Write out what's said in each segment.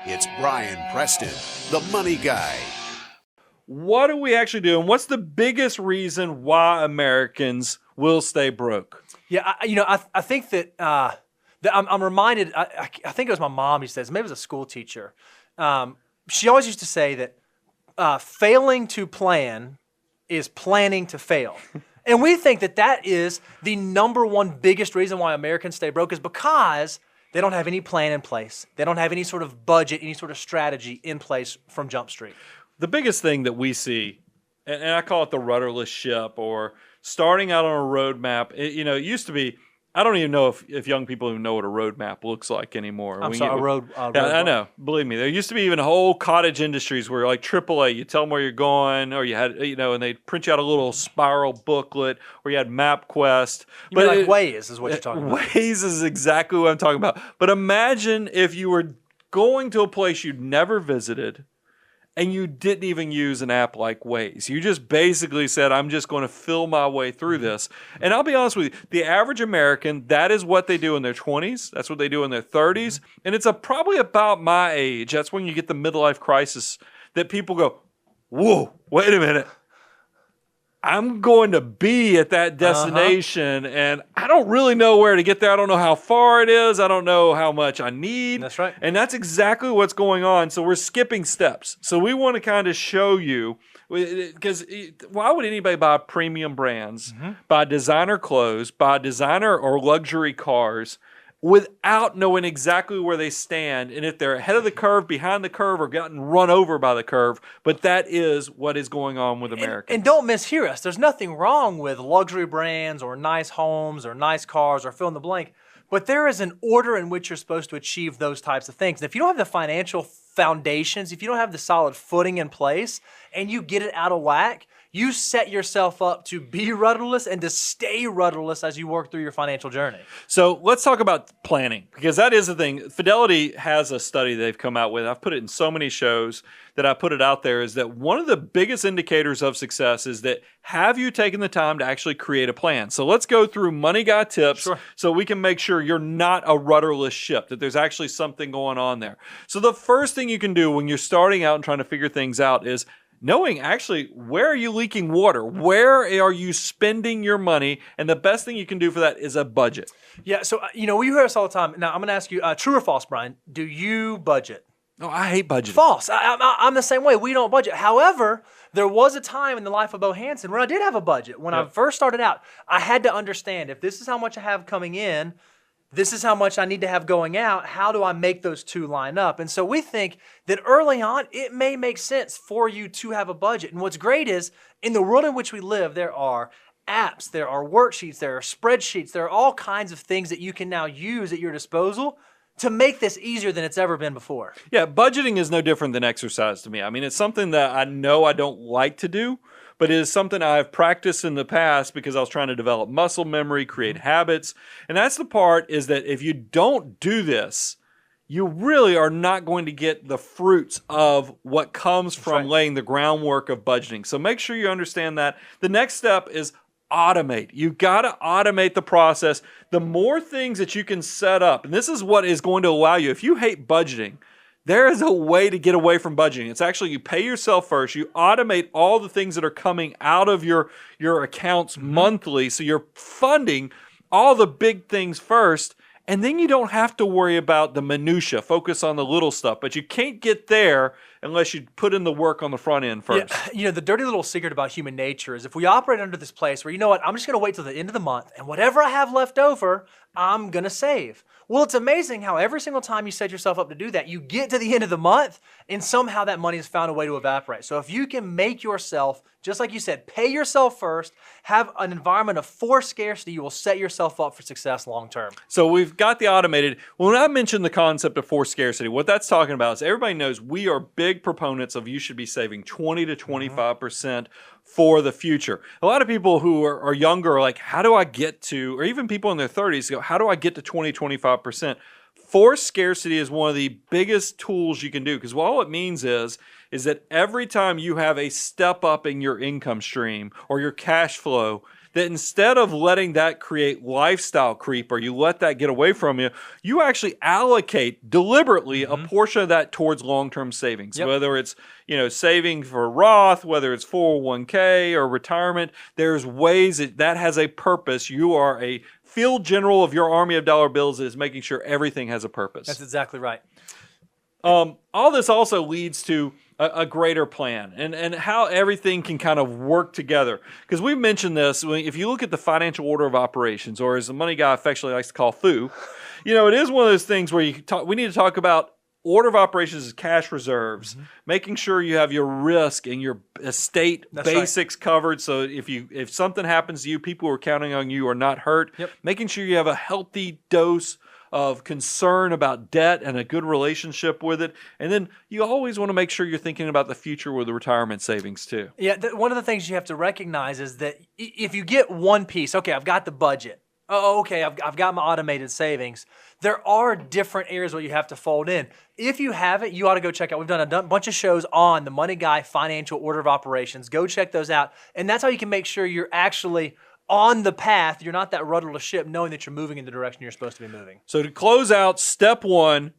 It's Brian Preston, the money guy. What do we actually do, and what's the biggest reason why Americans will stay broke? Yeah, I think that I'm reminded. I think it was my mom who says, maybe it was a school teacher. She always used to say that failing to plan is planning to fail. And we think that that is the number one biggest reason why Americans stay broke is because they don't have any plan in place. They don't have any sort of budget, any sort of strategy in place from Jump Street. The biggest thing that we see, and I call it the rudderless ship or starting out on a roadmap, it used to be, I don't even know if young people even know what a roadmap looks like anymore. I'm sorry, a road. Yeah, I know. Believe me, there used to be even whole cottage industries where like AAA, you tell them where you're going, or you had, and they print you out a little spiral booklet, or you had MapQuest. You mean like Waze is what you're talking about. Waze is exactly what I'm talking about. But imagine if you were going to a place you'd never visited, and you didn't even use an app like Waze. You just basically said, I'm just going to feel my way through this. And I'll be honest with you, the average American, that is what they do in their 20s. That's what they do in their 30s. And it's probably about my age. That's when you get the midlife crisis that people go, whoa, wait a minute. I'm going to be at that destination, and I don't really know where to get there. I don't know how far it is. I don't know how much I need. That's right. And that's exactly what's going on. So we're skipping steps. So we want to kind of show you, because why would anybody buy premium brands, buy designer clothes, buy designer or luxury cars without knowing exactly where they stand and if they're ahead of the curve, behind the curve, or gotten run over by the curve? But that is what is going on with Americans. And don't mishear us. There's nothing wrong with luxury brands or nice homes or nice cars or fill in the blank. But there is an order in which you're supposed to achieve those types of things. And if you don't have the financial foundations, if you don't have the solid footing in place, and you get it out of whack, you set yourself up to be rudderless and to stay rudderless as you work through your financial journey. So let's talk about planning, because that is the thing. Fidelity has a study they've come out with. I've put it in so many shows that I put it out there, is that one of the biggest indicators of success is that have you taken the time to actually create a plan? So let's go through money guy tips so we can make sure you're not a rudderless ship, that there's actually something going on there. So the first thing you can do when you're starting out and trying to figure things out is knowing actually where are you leaking water? Where are you spending your money? And the best thing you can do for that is a budget. Yeah, so, we hear us all the time. Now, I'm going to ask you, true or false, Brian, do you budget? No, I hate budgeting. False. I'm the same way. We don't budget. However, there was a time in the life of Bo Hansen where I did have a budget. When I first started out, I had to understand if this is how much I have coming in, this is how much I need to have going out. How do I make those two line up? And so we think that early on, it may make sense for you to have a budget. And what's great is in the world in which we live, there are apps, there are worksheets, there are spreadsheets, there are all kinds of things that you can now use at your disposal to make this easier than it's ever been before. Yeah, budgeting is no different than exercise to me. I mean, it's something that I know I don't like to do, but it is something I've practiced in the past because I was trying to develop muscle memory, create habits. And that's the part, is that if you don't do this, you really are not going to get the fruits of what comes from laying the groundwork of budgeting. So make sure you understand that. The next step is automate. You've got to automate the process. The more things that you can set up, and this is what is going to allow you, if you hate budgeting, there is a way to get away from budgeting. It's actually you pay yourself first. You automate all the things that are coming out of your accounts monthly. So you're funding all the big things first, and then you don't have to worry about the minutia. Focus on the little stuff. But you can't get there unless you put in the work on the front end first. Yeah, the dirty little secret about human nature is if we operate under this place where, you know what, I'm just going to wait till the end of the month, and whatever I have left over, I'm going to save. Well, it's amazing how every single time you set yourself up to do that, you get to the end of the month and somehow that money has found a way to evaporate. So if you can make yourself, just like you said, pay yourself first, have an environment of forced scarcity, you will set yourself up for success long term. So we've got the automated. When I mentioned the concept of forced scarcity, what that's talking about is everybody knows we are big proponents of you should be saving 20 to 25% for the future. A lot of people who are younger are like, how do I get to, or even people in their 30s go, how do I get to 20, 25%? Forced scarcity is one of the biggest tools you can do, because all it means is that every time you have a step up in your income stream or your cash flow, that instead of letting that create lifestyle creep or you let that get away from you, you actually allocate deliberately a portion of that towards long-term savings, whether it's, saving for Roth, whether it's 401k or retirement. There's ways that has a purpose. You are a field general of your army of dollar bills that is making sure everything has a purpose. That's exactly right. All this also leads to a greater plan and how everything can kind of work together. Because we've mentioned this, if you look at the financial order of operations, or as the money guy affectionately likes to call FOO, it is one of those things where we need to talk about order of operations as cash reserves, making sure you have your risk and your estate basics covered. So if something happens to you, people who are counting on you are not hurt. Making sure you have a healthy dose of concern about debt and a good relationship with it. And then you always want to make sure you're thinking about the future with the retirement savings too. Yeah, one of the things you have to recognize is that if you get one piece, okay, I've got the budget. Oh, okay, I've got my automated savings. There are different areas where you have to fold in. If you haven't, you ought to go check out. We've done a bunch of shows on the Money Guy Financial Order of Operations. Go check those out. And that's how you can make sure you're actually on the path. You're not that rudderless ship, knowing that you're moving in the direction you're supposed to be moving. So to close out, step one,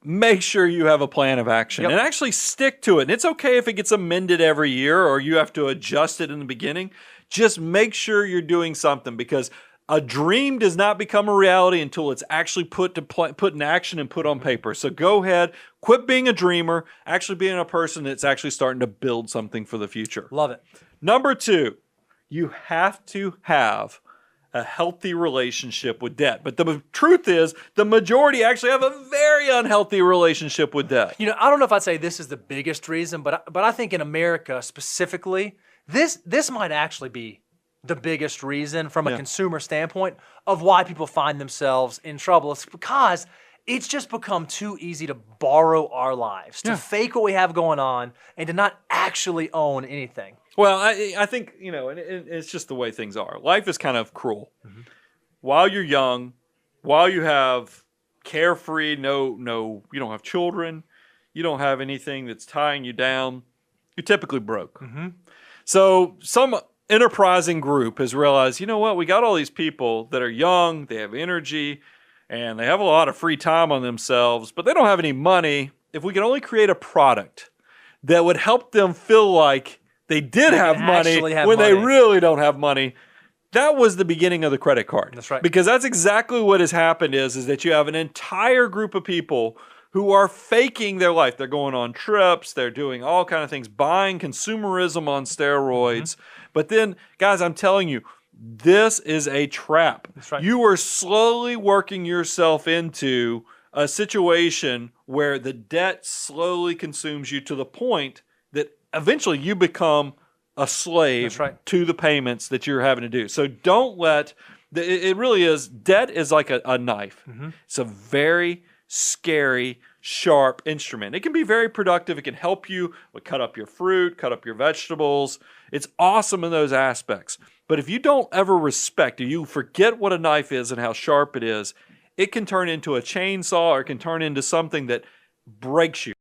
make sure you have a plan of action and actually stick to it. And it's okay if it gets amended every year or you have to adjust it in the beginning. Just make sure you're doing something, because a dream does not become a reality until it's actually put in action and put on paper. So go ahead, quit being a dreamer, actually being a person that's actually starting to build something for the future. Love it. Number two, you have to have a healthy relationship with debt. But the truth is, the majority actually have a very unhealthy relationship with debt. I don't know if I'd say this is the biggest reason, but I think in America specifically, this might actually be the biggest reason from a consumer standpoint of why people find themselves in trouble. It's because it's just become too easy to borrow our lives, to fake what we have going on, and to not actually own anything. Well, I think, it's just the way things are. Life is kind of cruel. While you're young, while you have carefree, you don't have children, you don't have anything that's tying you down, you're typically broke. So some enterprising group has realized, you know what, we got all these people that are young, they have energy, and they have a lot of free time on themselves, but they don't have any money. If we can only create a product that would help them feel like they did have money when they really don't have money, that was the beginning of the credit card. That's right. Because that's exactly what has happened is that you have an entire group of people who are faking their life. They're going on trips, they're doing all kind of things, buying consumerism on steroids. But then, guys, I'm telling you, this is a trap. That's right. You are slowly working yourself into a situation where the debt slowly consumes you to the point that eventually you become a slave to the payments that you're having to do. So don't let, it really is, debt is like a knife. It's a very scary, sharp instrument. It can be very productive. It can help you cut up your fruit, cut up your vegetables. It's awesome in those aspects. But if you don't ever respect, or you forget what a knife is and how sharp it is, it can turn into a chainsaw, or it can turn into something that breaks you.